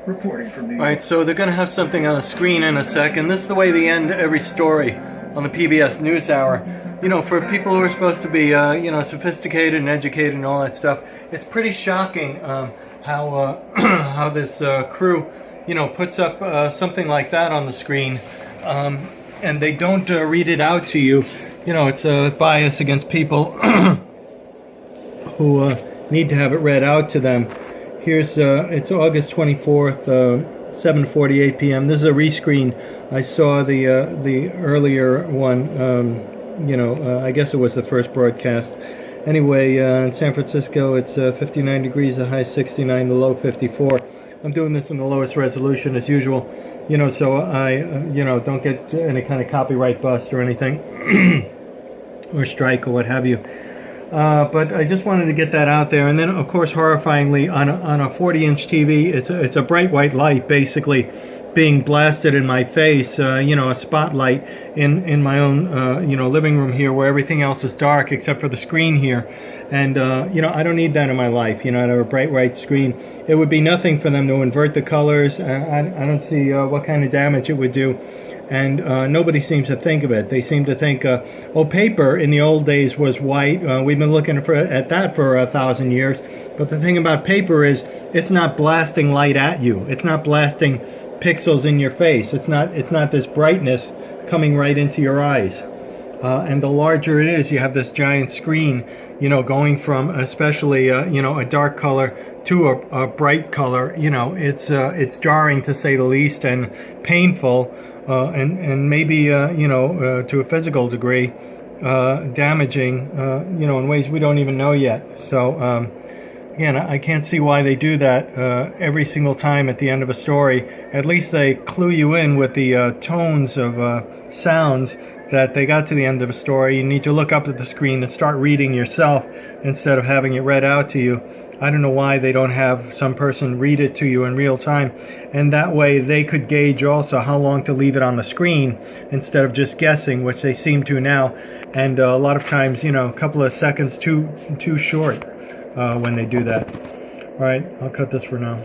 Reporting from the... Alright, so they're going to have something on the screen in a second. This is the way they end every story on the PBS NewsHour. You know, for people who are supposed to be, you know, sophisticated and educated and all that stuff, it's pretty shocking how how this crew, you know, puts up something like that on the screen, and they don't read it out to you. You know, it's a bias against people who need to have it read out to them. Here's it's August 24th, 7:48 p.m. This is a rescreen. I saw the earlier one. You know, I guess it was the first broadcast. Anyway, in San Francisco, it's 59 degrees, the high 69, the low 54. I'm doing this in the lowest resolution as usual. You know, so I you know, don't get any kind of copyright bust or anything, or strike or what have you. But I just wanted to get that out there. And then, of course, horrifyingly, on a 40-inch TV, it's a bright white light basically being blasted in my face. You know, a spotlight in my own you know, living room here, where everything else is dark except for the screen here. And you know, I don't need that in my life. You know, I have a bright white screen. It would be nothing for them to invert the colors. I don't see what kind of damage it would do. And nobody seems to think of it. They seem to think, oh, paper in the old days was white. We've been looking at that for 1,000 years. But the thing about paper is, it's not blasting light at you. It's not blasting pixels in your face. It's not this brightness coming right into your eyes. And the larger it is, you have this giant screen, you know, going from especially you know, a dark color to a bright color. You know, it's jarring to say the least, and painful. And maybe, you know, to a physical degree, damaging, you know, in ways we don't even know yet. So, again, I can't see why they do that every single time at the end of a story. At least they clue you in with the tones of sounds that they got to the end of a story. You need to look up at the screen and start reading yourself instead of having it read out to you. I don't know why they don't have some person read it to you in real time, and that way they could gauge also how long to leave it on the screen instead of just guessing, which they seem to now. And a lot of times, you know, a couple of seconds too short when they do that. All right, I'll cut this for now.